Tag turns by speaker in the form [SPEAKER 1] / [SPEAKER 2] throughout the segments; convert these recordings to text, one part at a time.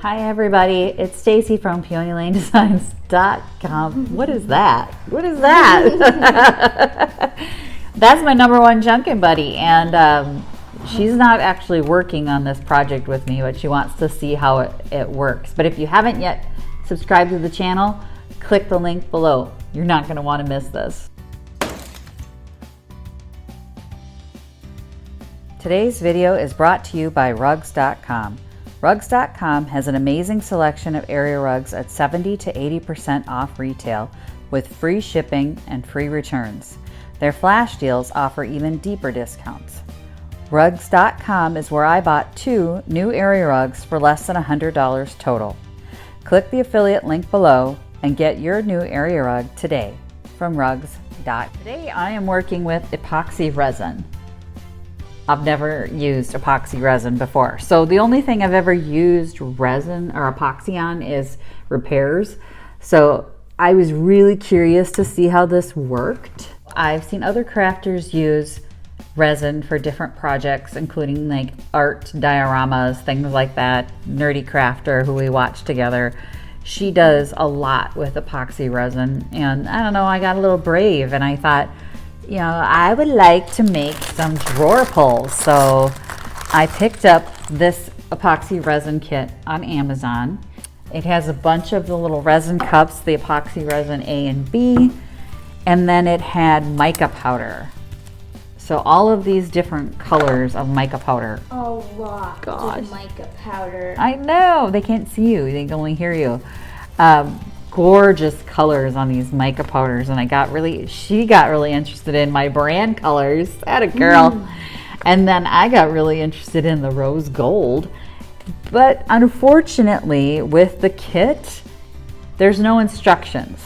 [SPEAKER 1] Hi everybody, it's Stacy from PeonyLaneDesigns.com. What is that? What is that? That's my #1 Junkin buddy, and she's not actually working on this project with me, but she wants to see how it works. But if you haven't yet subscribed to the channel, click the link below. You're not going to want to miss this. Today's video is brought to you by Rugs.com. Rugs.com has an amazing selection of area rugs at 70 to 80% off retail with free shipping and free returns. Their flash deals offer even deeper discounts. Rugs.com is where I bought 2 new area rugs for less than $100 total. Click the affiliate link below and get your new area rug today from Rugs.com. Today I am working with epoxy resin. I've never used epoxy resin before. So the only thing I've ever used resin or epoxy on is repairs. So I was really curious to see how this worked. I've seen other crafters use resin for different projects, including like art dioramas, things like that. Nerdy Crafter, who we watch together, she does a lot with epoxy resin. And I don't know, I got a little brave and I thought, you know, I would like to make some drawer pulls. So I picked up this epoxy resin kit on Amazon. It has a bunch of the little resin cups, the epoxy resin A and B, and then it had mica powder. So all of these different colors of mica powder.
[SPEAKER 2] A lot of mica powder.
[SPEAKER 1] I know, they can't see you, they can only hear you. Gorgeous colors on these mica powders, and she got really interested in my brand colors. Atta girl. And then I got really interested in the rose gold. But unfortunately, with the kit, there's no instructions.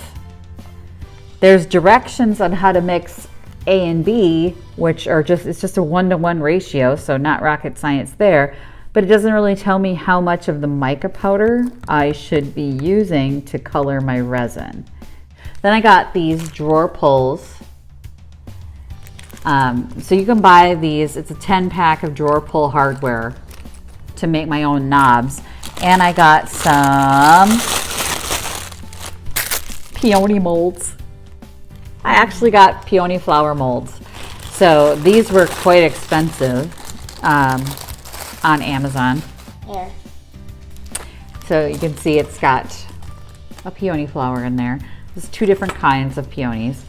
[SPEAKER 1] There's directions on how to mix A and B, which are it's just a 1-to-1 ratio, so not rocket science there. But it doesn't really tell me how much of the mica powder I should be using to color my resin. Then I got these drawer pulls. So you can buy these, it's a 10-pack of drawer pull hardware to make my own knobs. And I got some peony molds. I actually got peony flower molds. So these were quite expensive. On Amazon.
[SPEAKER 2] There.
[SPEAKER 1] So you can see it's got a peony flower in there. There's 2 different kinds of peonies.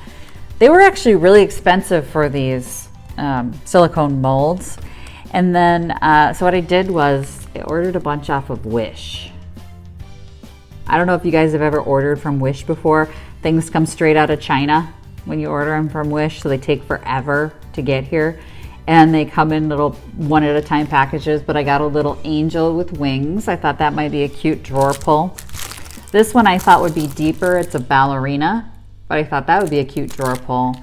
[SPEAKER 1] They were actually really expensive for these silicone molds. And then, so what I did was I ordered a bunch off of Wish. I don't know if you guys have ever ordered from Wish before. Things come straight out of China when you order them from Wish, so they take forever to get here. And they come in little 1-at-a-time packages, but I got a little angel with wings. I thought that might be a cute drawer pull. This one I thought would be deeper. It's a ballerina, but I thought that would be a cute drawer pull.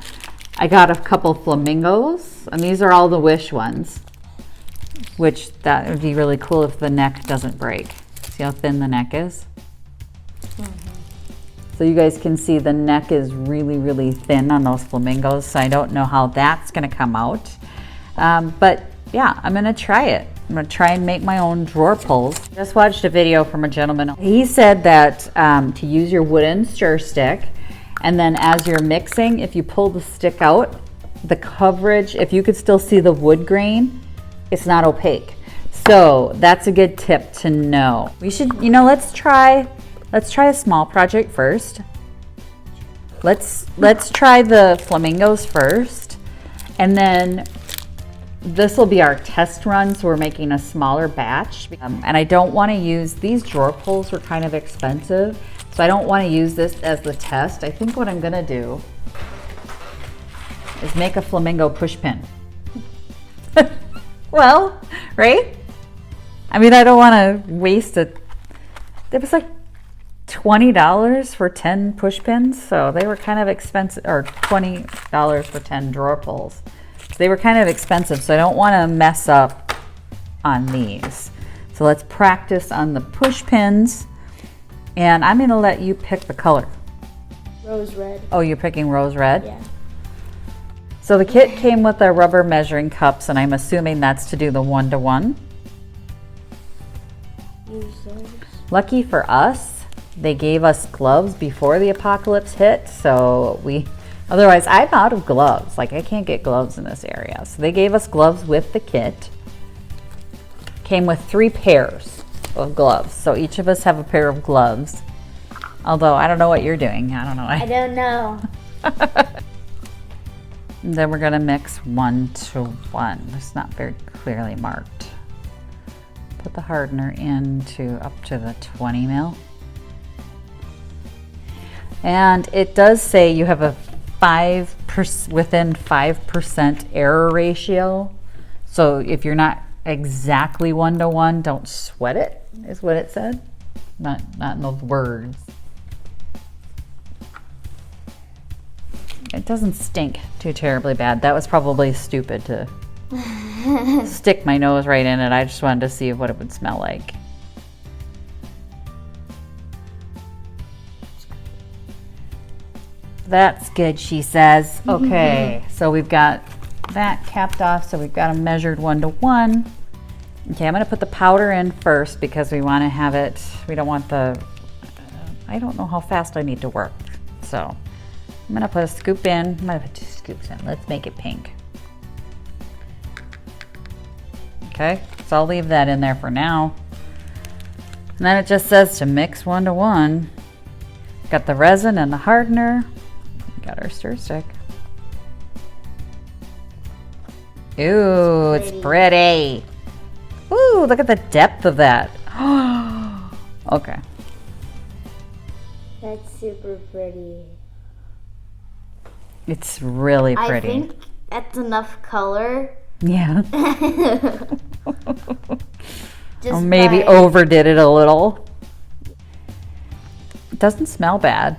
[SPEAKER 1] I got a couple flamingos, and these are all the Wish ones, which that would be really cool if the neck doesn't break. See how thin the neck is? So you guys can see the neck is really, really thin on those flamingos, so I don't know how that's gonna come out. But yeah, I'm gonna try it. I'm gonna try and make my own drawer pulls. Just watched a video from a gentleman. He said that to use your wooden stir stick, and then as you're mixing, if you pull the stick out, the coverage, if you could still see the wood grain, it's not opaque. So that's a good tip to know. We should, you know, let's try a small project first. Let's try the flamingos first, and then this will be our test run, so we're making a smaller batch. And I don't want to use, these drawer pulls were kind of expensive, so I don't want to use this as the test. I think what I'm going to do is make a flamingo push pin. Well, right? I mean, I don't want to waste it. It was like $20 for 10 push pins, so they were kind of expensive, or $20 for 10 drawer pulls. They were kind of expensive, so I don't want to mess up on these. So let's practice on the push pins, and I'm going to let you pick the color.
[SPEAKER 2] Rose red.
[SPEAKER 1] Oh, you're picking rose red?
[SPEAKER 2] Yeah.
[SPEAKER 1] So the kit came with the rubber measuring cups, and I'm assuming that's to do the 1-to-1.
[SPEAKER 2] Use those.
[SPEAKER 1] Lucky for us, they gave us gloves before the apocalypse hit, so otherwise I'm out of gloves. Like I can't get gloves in this area. So they gave us gloves with the kit. Came with 3 pairs of gloves. So each of us have a pair of gloves. Although I don't know what you're doing. I don't know.
[SPEAKER 2] I don't know.
[SPEAKER 1] Then we're gonna mix 1 to 1. It's not very clearly marked. Put the hardener into up to the 20 mil. And it does say you have a within 5% error ratio. So if you're not exactly 1 to 1, don't sweat it, is what it said. Not in those words. It doesn't stink too terribly bad. That was probably stupid to stick my nose right in it. I just wanted to see what it would smell like. That's good, she says. Okay, so we've got that capped off, so we've got them measured 1 to 1. Okay, I'm gonna put the powder in first because we wanna have it, we don't want the, I don't know how fast I need to work. So I'm gonna put a scoop in. I'm gonna put 2 scoops in. Let's make it pink. Okay, so I'll leave that in there for now. And then it just says to mix 1 to 1. Got the resin and the hardener. Got our stir stick. Ooh, it's pretty. Ooh, look at the depth of that. Okay.
[SPEAKER 2] That's super pretty.
[SPEAKER 1] It's really pretty.
[SPEAKER 2] I think that's enough color.
[SPEAKER 1] Yeah.
[SPEAKER 2] Just
[SPEAKER 1] maybe overdid it a little. It doesn't smell bad.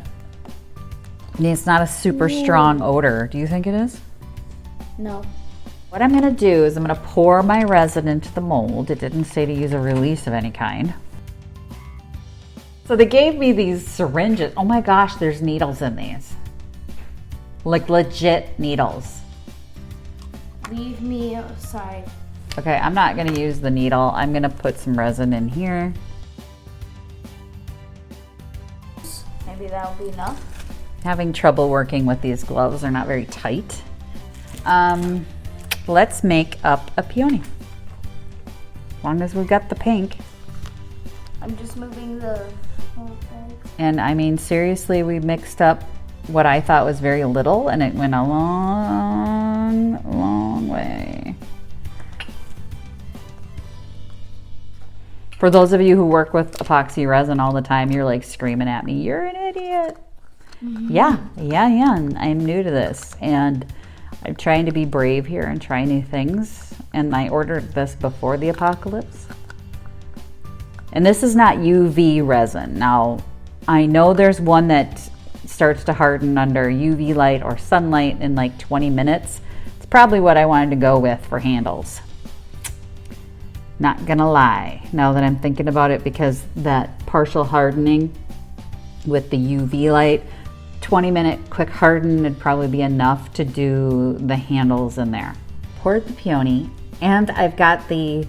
[SPEAKER 1] I mean, it's not a super strong odor. Do you think it is?
[SPEAKER 2] No.
[SPEAKER 1] What I'm gonna do is I'm gonna pour my resin into the mold. It didn't say to use a release of any kind. So they gave me these syringes. Oh my gosh, there's needles in these. Like legit needles.
[SPEAKER 2] Leave me aside.
[SPEAKER 1] Okay, I'm not gonna use the needle. I'm gonna put some resin in here.
[SPEAKER 2] Maybe that'll be enough.
[SPEAKER 1] Having trouble working with these gloves. They're not very tight. Let's make up a peony. As long as we've got the pink.
[SPEAKER 2] I'm just moving the whole thing.
[SPEAKER 1] And I mean, seriously, we mixed up what I thought was very little, and it went a long, long way. For those of you who work with epoxy resin all the time, you're like screaming at me, you're an idiot. Mm-hmm. Yeah, and I'm new to this, and I'm trying to be brave here and try new things. And I ordered this before the apocalypse. And this is not UV resin. Now, I know there's one that starts to harden under UV light or sunlight in like 20 minutes. It's probably what I wanted to go with for handles. Not gonna lie, now that I'm thinking about it, because that partial hardening with the UV light, 20-minute quick harden would probably be enough to do the handles in there. Poured the peony, and I've got the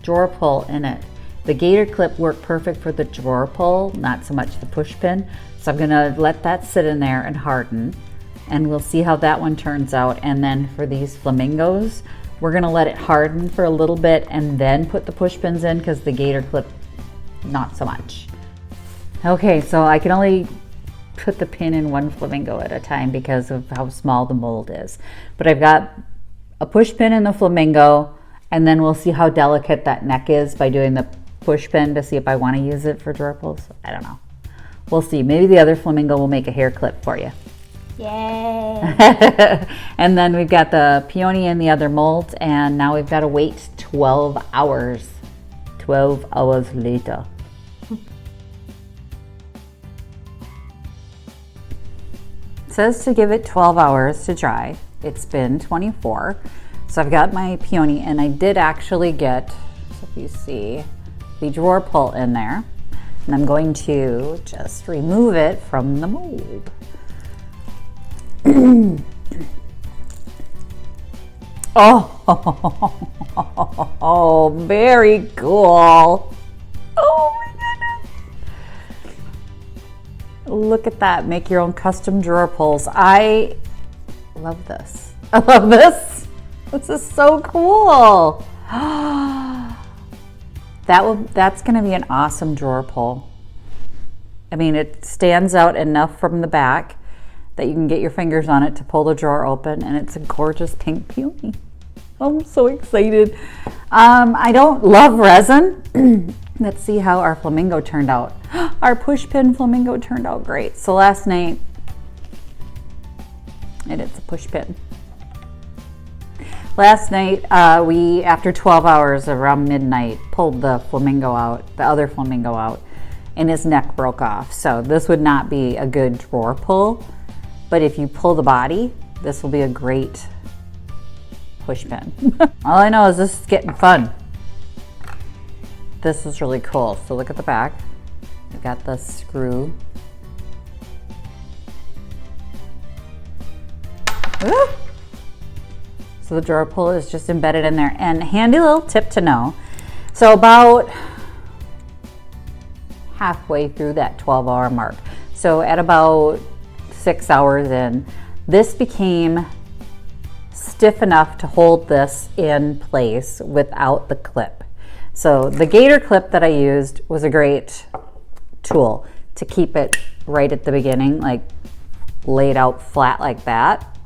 [SPEAKER 1] drawer pull in it. The gator clip worked perfect for the drawer pull, not so much the push pin. So I'm gonna let that sit in there and harden, and we'll see how that one turns out. And then for these flamingos, we're gonna let it harden for a little bit and then put the push pins in, because the gator clip, not so much. Okay, so I can only put the pin in one flamingo at a time because of how small the mold is. But I've got a push pin in the flamingo, and then we'll see how delicate that neck is by doing the push pin to see if I want to use it for drawer pulls. I don't know. We'll see. Maybe the other flamingo will make a hair clip for you.
[SPEAKER 2] Yay!
[SPEAKER 1] And then we've got the peony in the other mold, and now we've got to wait 12 hours. 12 hours later. It says to give it 12 hours to dry. It's been 24. So I've got my peony, and I did actually get, so if you see, the drawer pull in there. And I'm going to just remove it from the mold. Oh, very cool. Oh my goodness. Look at that. Make your own custom drawer pulls. I love this. I love this. This is so cool. That's going to be an awesome drawer pull. I mean, it stands out enough from the back that you can get your fingers on it to pull the drawer open, and it's a gorgeous pink peony. I'm so excited. I don't love resin. Let's see how our flamingo turned out. Our push pin flamingo turned out great. So last night, and it's a push pin. Last night, we, after 12 hours, around midnight, pulled the flamingo out, the other flamingo out, and his neck broke off. So this would not be a good drawer pull, but if you pull the body, this will be a great push pin. All I know is this is getting fun. This is really cool. So look at the back. We've got the screw. Woo! So the drawer pull is just embedded in there. And handy little tip to know. So about halfway through that 12-hour mark. So at about 6 hours in, this became stiff enough to hold this in place without the clip. So the gator clip that I used was a great tool to keep it right at the beginning, like laid out flat like that.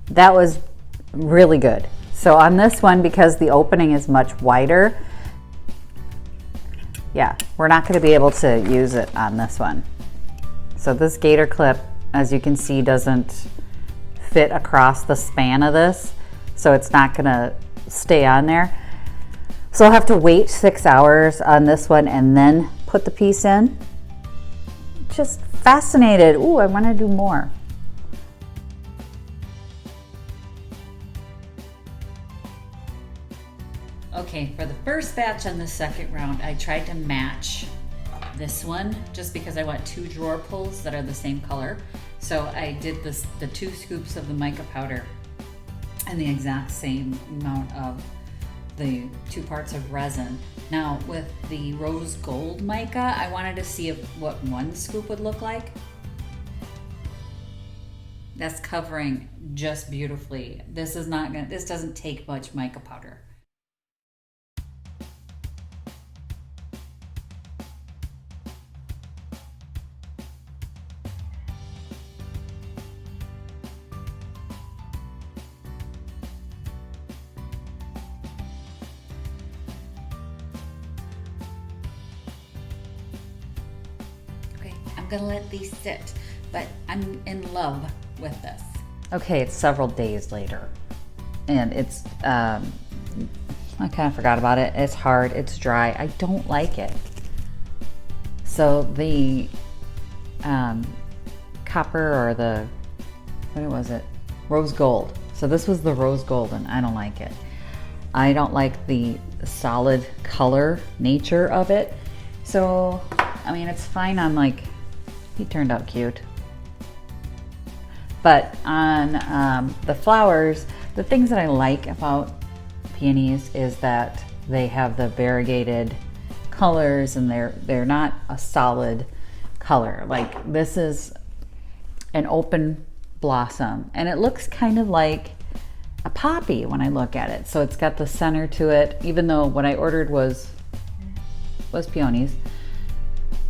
[SPEAKER 1] That was really good. So on this one, because the opening is much wider, yeah, we're not going to be able to use it on this one. So this gator clip, as you can see, doesn't fit across the span of this, so it's not going to stay on there. So I'll have to wait 6 hours on this one and then put the piece in. Just fascinated. Ooh, I want to do more. Okay, for the first batch on the second round, I tried to match this one just because I want 2 drawer pulls that are the same color. So I did the 2 scoops of the mica powder and the exact same amount of the 2 parts of resin. Now with the rose gold mica, I wanted to see what 1 scoop would look like. That's covering just beautifully. This doesn't take much mica powder. I'm gonna let these sit, but I'm in love with this. Okay, it's several days later, and it's, I kind of forgot about it. It's hard, it's dry. I don't like it. So the copper, or the, what was it? Rose gold. So this was the rose gold, and I don't like it. I don't like the solid color nature of it. So, I mean, it's fine on, like, he turned out cute. But on the flowers, the things that I like about peonies is that they have the variegated colors, and they're not a solid color. Like this is an open blossom, and it looks kind of like a poppy when I look at it. So it's got the center to it, even though what I ordered was peonies.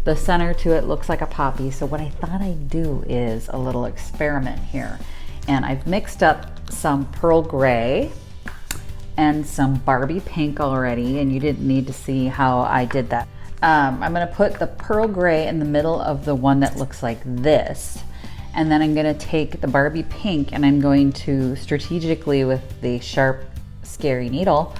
[SPEAKER 1] The center to it looks like a poppy. So what I thought I'd do is a little experiment here. And I've mixed up some pearl gray and some Barbie pink already, and you didn't need to see how I did that. I'm gonna put the pearl gray in the middle of the one that looks like this. And then I'm gonna take the Barbie pink, and I'm going to strategically, with the sharp, scary needle,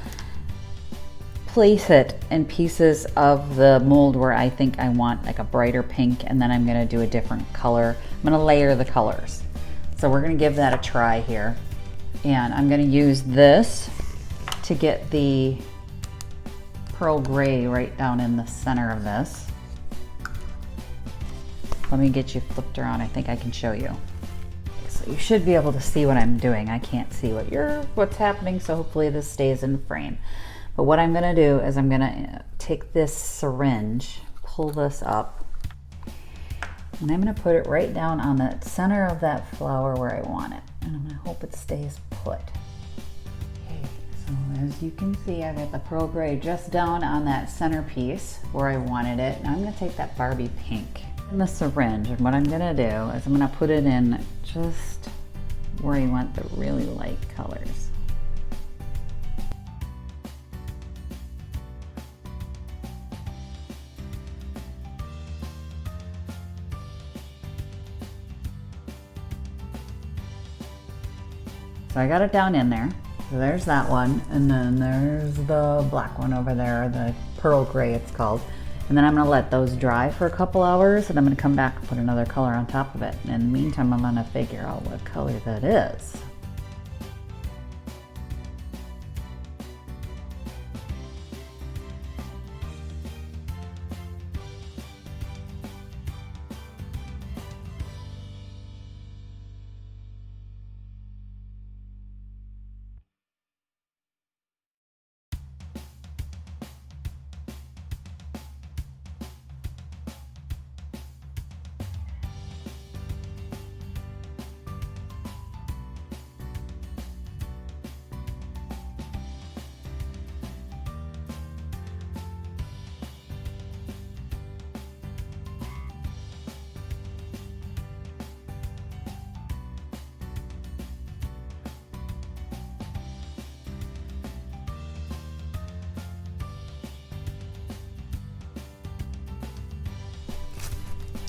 [SPEAKER 1] place it in pieces of the mold where I think I want like a brighter pink, and then I'm gonna do a different color. I'm gonna layer the colors. So we're gonna give that a try here. And I'm gonna use this to get the pearl gray right down in the center of this. Let me get you flipped around. I think I can show you. So So you should be able to see what I'm doing. I can't see what's happening, so hopefully this stays in frame. But what I'm gonna do is I'm gonna take this syringe, pull this up, and I'm gonna put it right down on the center of that flower where I want it. And I'm gonna hope it stays put. Okay, so as you can see, I got the pearl gray just down on that centerpiece where I wanted it. Now I'm gonna take that Barbie pink in the syringe, and what I'm gonna do is I'm gonna put it in just where you want the really light colors. So I got it down in there. So there's that one, and then there's the black one over there, the pearl gray it's called. And then I'm gonna let those dry for a couple hours, and I'm gonna come back and put another color on top of it. And in the meantime, I'm gonna figure out what color that is.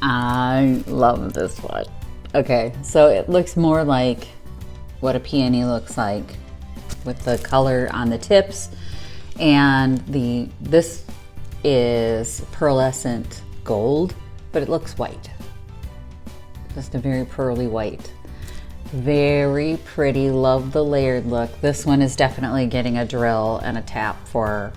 [SPEAKER 1] I love this one. Okay, so it looks more like what a peony looks like with the color on the tips, and this is pearlescent gold, but it looks white. Just a very pearly white. Very pretty, love the layered look. This one is definitely getting a drill and a tap for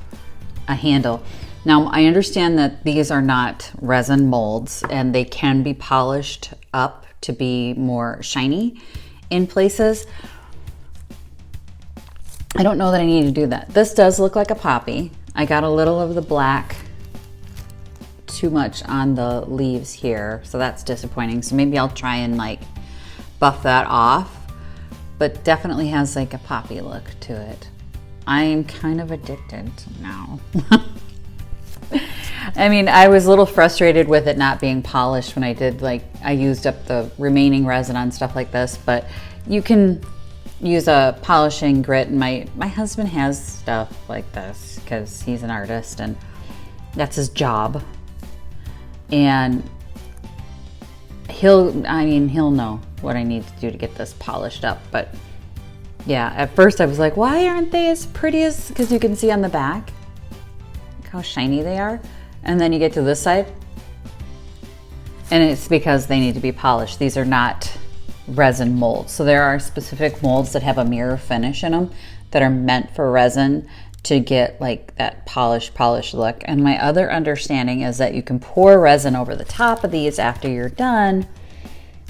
[SPEAKER 1] a handle. Now, I understand that these are not resin molds and they can be polished up to be more shiny in places. I don't know that I need to do that. This does look like a poppy. I got a little of the black too much on the leaves here, so that's disappointing. So maybe I'll try and like buff that off, but definitely has like a poppy look to it. I'm kind of addicted now. I mean, I was a little frustrated with it not being polished when I did, like, I used up the remaining resin on stuff like this, but you can use a polishing grit, and my husband has stuff like this because he's an artist and that's his job. And he'll know what I need to do to get this polished up. But yeah, at first I was like, why aren't they as pretty as, because you can see on the back how shiny they are, and then you get to this side and it's because they need to be polished. These are not resin molds. So there are specific molds that have a mirror finish in them that are meant for resin to get like that polished look. And my other understanding is that you can pour resin over the top of these after you're done,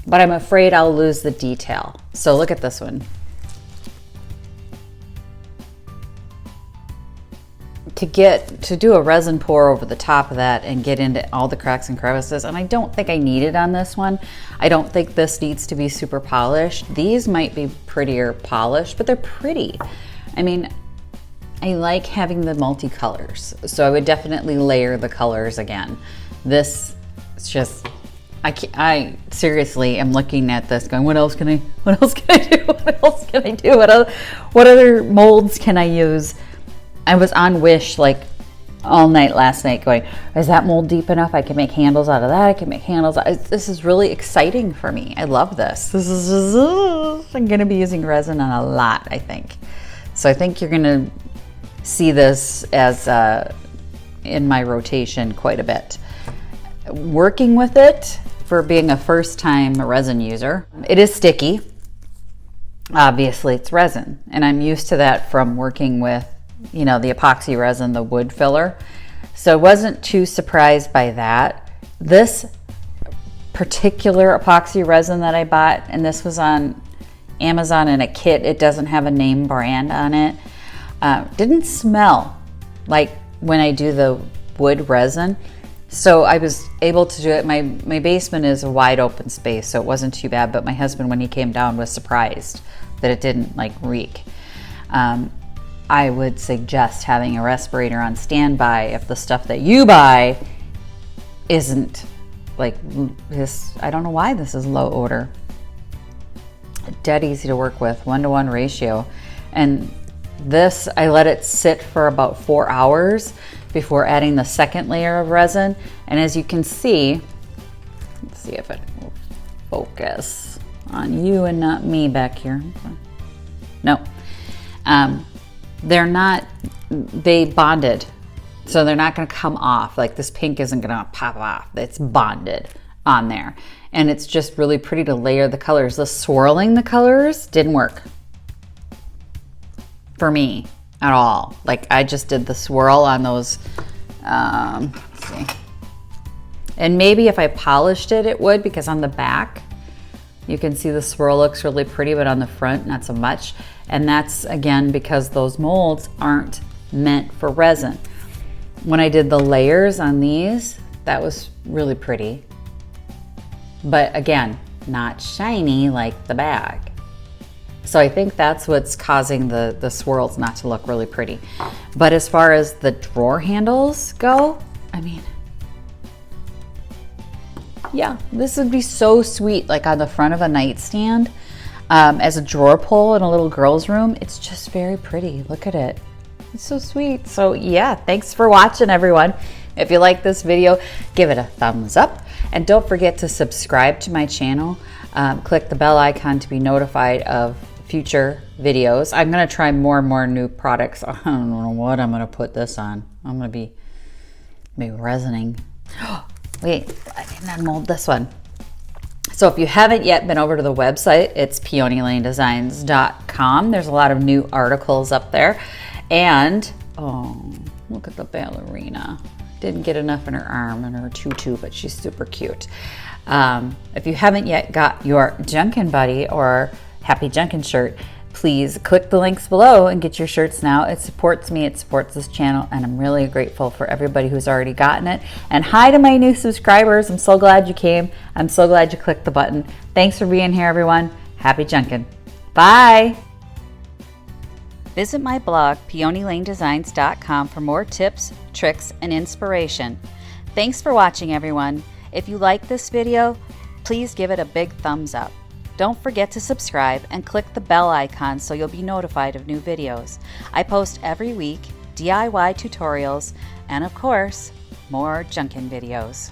[SPEAKER 1] but I'm afraid I'll lose the detail. So look at this one. To do a resin pour over the top of that and get into all the cracks and crevices, and I don't think I need it on this one. I don't think this needs to be super polished. These might be prettier polished, but they're pretty. I mean, I like having the multicolors, so I would definitely layer the colors again. This is just, I seriously am looking at this going, what else can I do? What else can I do? What other molds can I use? I was on Wish like all night last night going, is that mold deep enough? I can make handles out of that. I can make handles. This is really exciting for me. I love this. I'm going to be using resin on a lot, I think. So I think you're going to see this as in my rotation quite a bit. Working with it for being a first-time resin user, it is sticky. Obviously, it's resin, and I'm used to that from working with the epoxy resin, the wood filler. So I wasn't too surprised by that. This particular epoxy resin that I bought, and this was on Amazon in a kit. It doesn't have a name brand on it. Didn't smell like when I do the wood resin. So I was able to do it. My basement is a wide open space, so it wasn't too bad, but my husband, when he came down, was surprised that it didn't like reek. I would suggest having a respirator on standby if the stuff that you buy isn't like this. I don't know why this is low odor. Dead easy to work with, 1-to-1 ratio. And this, I let it sit for about 4 hours before adding the second layer of resin. And as you can see, let's see if it will focus on you and not me back here. No. They bonded. So they're not gonna come off. Like this pink isn't gonna pop off. It's bonded on there. And it's just really pretty to layer the colors. The swirling the colors didn't work for me at all. Like I just did the swirl on those, let's see. And maybe if I polished it, it would, because on the back, you can see the swirl looks really pretty, but on the front, not so much. And that's, again, because those molds aren't meant for resin. When I did the layers on these, that was really pretty. But again, not shiny like the bag. So I think that's what's causing the swirls not to look really pretty. But as far as the drawer handles go, I mean, yeah, this would be so sweet, like on the front of a nightstand. As a drawer pull in a little girl's room, it's just very pretty. Look at it. It's so sweet. So yeah, thanks for watching, everyone. If you like this video, give it a thumbs up. And don't forget to subscribe to my channel. Click the bell icon to be notified of future videos. I'm gonna try more and more new products. I don't know what I'm gonna put this on. I'm gonna be resining. Wait, I didn't unmold this one. So if you haven't yet been over to the website, it's peonylanedesigns.com. There's a lot of new articles up there. And, oh, look at the ballerina. Didn't get enough in her arm and her tutu, but she's super cute. If you haven't yet got your Junkin buddy or Happy Junkin shirt, please click the links below and get your shirts now. It supports me, it supports this channel, and I'm really grateful for everybody who's already gotten it. And hi to my new subscribers. I'm so glad you came. I'm so glad you clicked the button. Thanks for being here, everyone. Happy Junkin. Bye. Visit my blog, peonylanedesigns.com, for more tips, tricks, and inspiration. Thanks for watching, everyone. If you like this video, please give it a big thumbs up. Don't forget to subscribe and click the bell icon so you'll be notified of new videos. I post every week DIY tutorials and, of course, more Junkin videos.